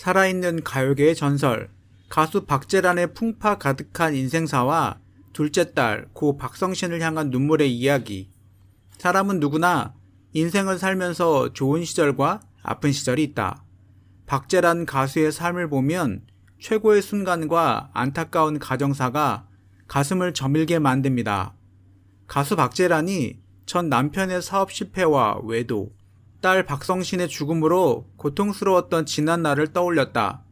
살아있는 가요계의 전설, 가수 박재란의 풍파 가득한 인생사와 둘째 딸 고 박성신을 향한 눈물의 이야기. 사람은 누구나 인생을 살면서 좋은 시절과 아픈 시절이 있다. 박재란 가수의 삶을 보면 최고의 순간과 안타까운 가정사가 가슴을 저밀게 만듭니다. 가수 박재란이 전 남편의 사업 실패와 외도, 딸 박성신의 죽음으로 고통스러웠던 지난 날을 떠올렸다.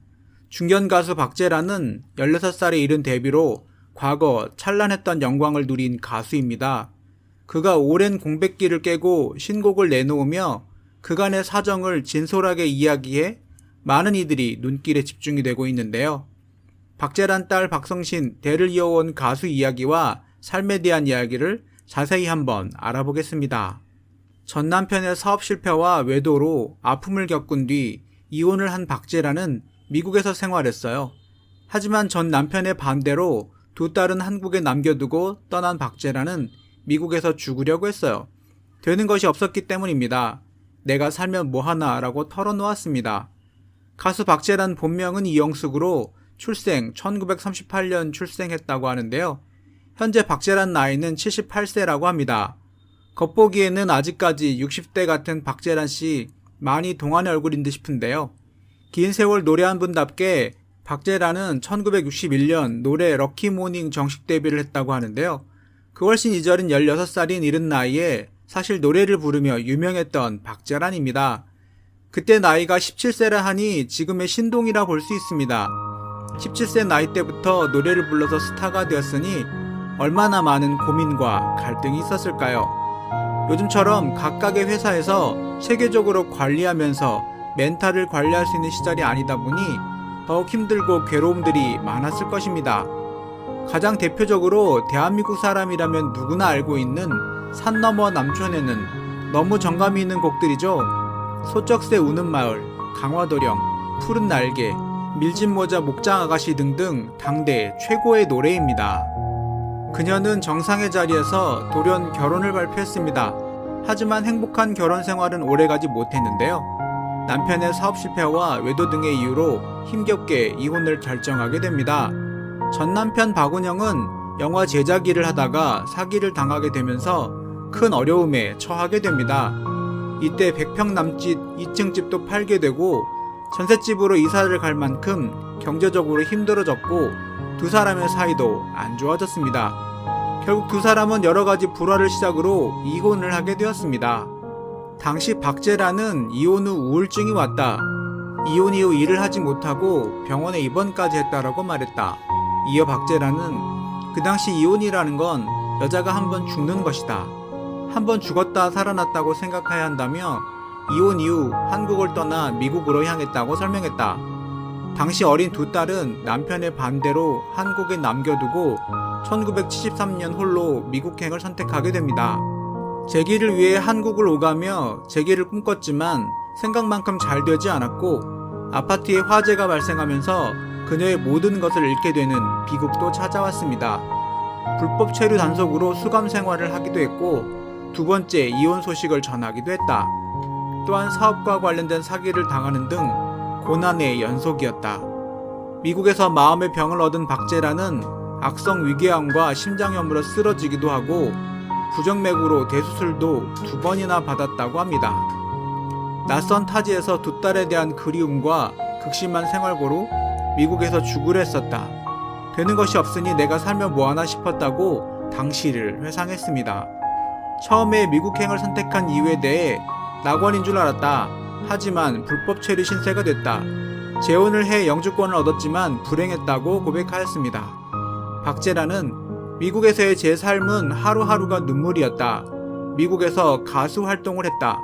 중견 가수 박재란은 16살에 이른 데뷔로 과거 찬란했던 영광을 누린 가수입니다. 그가 오랜 공백기를 깨고 신곡을 내놓으며 그간의 사정을 진솔하게 이야기해 많은 이들이 눈길에 집중이 되고 있는데요. 박재란 딸 박성신 대를 이어온 가수 이야기와 삶에 대한 이야기를 자세히 한번 알아보겠습니다. 전 남편의 사업 실패와 외도로 아픔을 겪은 뒤 이혼을 한 박재란은 미국에서 생활했어요. 하지만 전 남편의 반대로 두 딸은 한국에 남겨두고 떠난 박재란은 미국에서 죽으려고 했어요. 되는 것이 없었기 때문입니다. 내가 살면 뭐하나 라고 털어놓았습니다. 가수 박재란 본명은 이영숙으로 출생 1938년 출생했다고 하는데요. 현재 박재란 나이는 78세라고 합니다. 겉보기에는 아직까지 60대 같은 박재란 씨 많이 동안의 얼굴인 듯 싶은데요. 긴 세월 노래한 분답게 박재란은 1961년 노래 럭키모닝 정식 데뷔를 했다고 하는데요. 그 훨씬 이전인 16살인 이른 나이에 사실 노래를 부르며 유명했던 박재란입니다. 그때 나이가 17세라 하니 지금의 신동이라 볼 수 있습니다. 17세 나이 때부터 노래를 불러서 스타가 되었으니 얼마나 많은 고민과 갈등이 있었을까요? 요즘처럼 각각의 회사에서 체계적으로 관리하면서 멘탈을 관리할 수 있는 시절이 아니다 보니 더욱 힘들고 괴로움들이 많았을 것입니다. 가장 대표적으로 대한민국 사람이라면 누구나 알고 있는 산 너머 남촌에는 너무 정감이 있는 곡들이죠. 소쩍새 우는 마을, 강화도령, 푸른 날개, 밀짚 모자 목장 아가씨 등등 당대 최고의 노래입니다. 그녀는 정상의 자리에서 돌연 결혼을 발표했습니다. 하지만 행복한 결혼 생활은 오래가지 못했는데요. 남편의 사업 실패와 외도 등의 이유로 힘겹게 이혼을 결정하게 됩니다. 전 남편 박운영은 영화 제작 일을 하다가 사기를 당하게 되면서 큰 어려움에 처하게 됩니다. 이때 100평 남짓 2층 집도 팔게 되고 전셋집으로 이사를 갈 만큼 경제적으로 힘들어졌고 두 사람의 사이도 안 좋아졌습니다. 결국 두 사람은 여러가지 불화를 시작으로 이혼을 하게 되었습니다. 당시 박재란은 이혼 후 우울증이 왔다. 이혼 이후 일을 하지 못하고 병원에 입원까지 했다라고 말했다. 이어 박재란은 그 당시 이혼이라는 건 여자가 한번 죽는 것이다. 한번 죽었다 살아났다고 생각해야 한다며 이혼 이후 한국을 떠나 미국으로 향했다고 설명했다. 당시 어린 두 딸은 남편의 반대로 한국에 남겨두고 1973년 홀로 미국행을 선택하게 됩니다. 재기를 위해 한국을 오가며 재기를 꿈꿨지만 생각만큼 잘 되지 않았고 아파트에 화재가 발생하면서 그녀의 모든 것을 잃게 되는 비극도 찾아왔습니다. 불법 체류 단속으로 수감 생활을 하기도 했고 두 번째 이혼 소식을 전하기도 했다. 또한 사업과 관련된 사기를 당하는 등 고난의 연속이었다. 미국에서 마음의 병을 얻은 박재란은 악성 위궤양과 심장염으로 쓰러지기도 하고 부정맥으로 대수술도 2번이나 받았다고 합니다. 낯선 타지에서 두 딸에 대한 그리움과 극심한 생활고로 미국에서 죽으려 했었다. 되는 것이 없으니 내가 살면 뭐하나 싶었다고 당시를 회상했습니다. 처음에 미국행을 선택한 이유에 대해 낙원인 줄 알았다. 하지만 불법 체류 신세가 됐다. 재혼을 해 영주권을 얻었지만 불행했다고 고백하였습니다. 박재란은 미국에서의 제 삶은 하루하루가 눈물이었다. 미국에서 가수 활동을 했다.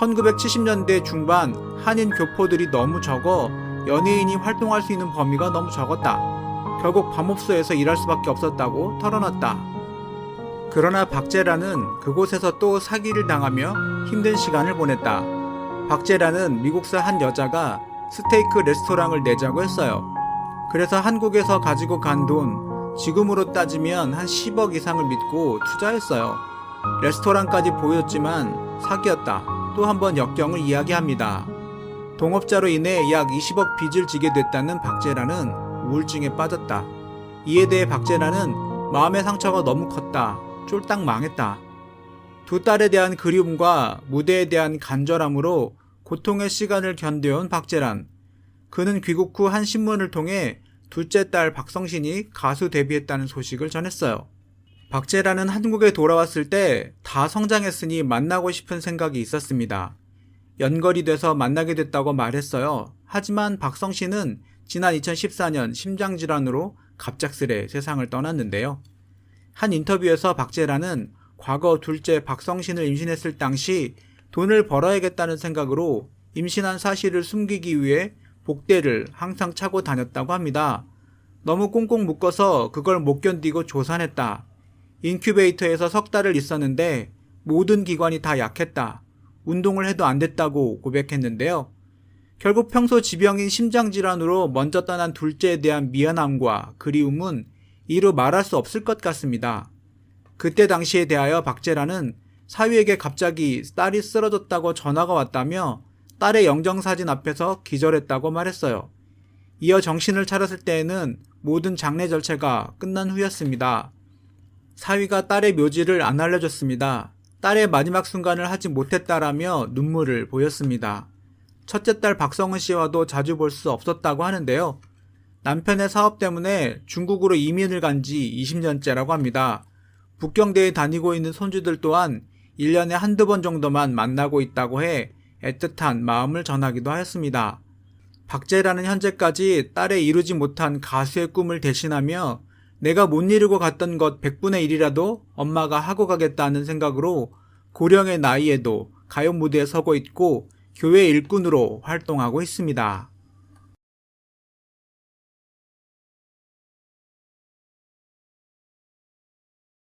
1970년대 중반 한인 교포들이 너무 적어 연예인이 활동할 수 있는 범위가 너무 적었다. 결국 밤업소에서 일할 수밖에 없었다고 털어놨다. 그러나 박재란은 그곳에서 또 사기를 당하며 힘든 시간을 보냈다. 박재란은 미국사 한 여자가 스테이크 레스토랑을 내자고 했어요. 그래서 한국에서 가지고 간 돈, 지금으로 따지면 한 10억 이상을 믿고 투자했어요. 레스토랑까지 보였지만 사기였다. 또 한 번 역경을 이야기합니다. 동업자로 인해 약 20억 빚을 지게 됐다는 박재란은 우울증에 빠졌다. 이에 대해 박재란은 마음의 상처가 너무 컸다. 쫄딱 망했다. 두 딸에 대한 그리움과 무대에 대한 간절함으로 고통의 시간을 견뎌온 박재란. 그는 귀국 후 한 신문을 통해 둘째 딸 박성신이 가수 데뷔했다는 소식을 전했어요. 박재란은 한국에 돌아왔을 때 다 성장했으니 만나고 싶은 생각이 있었습니다. 연걸이 돼서 만나게 됐다고 말했어요. 하지만 박성신은 지난 2014년 심장질환으로 갑작스레 세상을 떠났는데요. 한 인터뷰에서 박재란은 과거 둘째 박성신을 임신했을 당시 돈을 벌어야겠다는 생각으로 임신한 사실을 숨기기 위해 복대를 항상 차고 다녔다고 합니다. 너무 꽁꽁 묶어서 그걸 못 견디고 조산했다. 인큐베이터에서 석 달을 있었는데 모든 기관이 다 약했다. 운동을 해도 안 됐다고 고백했는데요. 결국 평소 지병인 심장질환으로 먼저 떠난 둘째에 대한 미안함과 그리움은 이루 말할 수 없을 것 같습니다. 그때 당시에 대하여 박재란은 사위에게 갑자기 딸이 쓰러졌다고 전화가 왔다며 딸의 영정사진 앞에서 기절했다고 말했어요. 이어 정신을 차렸을 때에는 모든 장례 절차가 끝난 후였습니다. 사위가 딸의 묘지를 안 알려줬습니다. 딸의 마지막 순간을 하지 못했다라며 눈물을 보였습니다. 첫째 딸 박성은 씨와도 자주 볼 수 없었다고 하는데요. 남편의 사업 때문에 중국으로 이민을 간 지 20년째라고 합니다. 북경대에 다니고 있는 손주들 또한 1년에 한두 번 정도만 만나고 있다고 해 애틋한 마음을 전하기도 하였습니다. 박재란은 현재까지 딸의 이루지 못한 가수의 꿈을 대신하며 내가 못 이루고 갔던 것 100분의 1이라도 엄마가 하고 가겠다는 생각으로 고령의 나이에도 가요 무대에 서고 있고 교회 일꾼으로 활동하고 있습니다.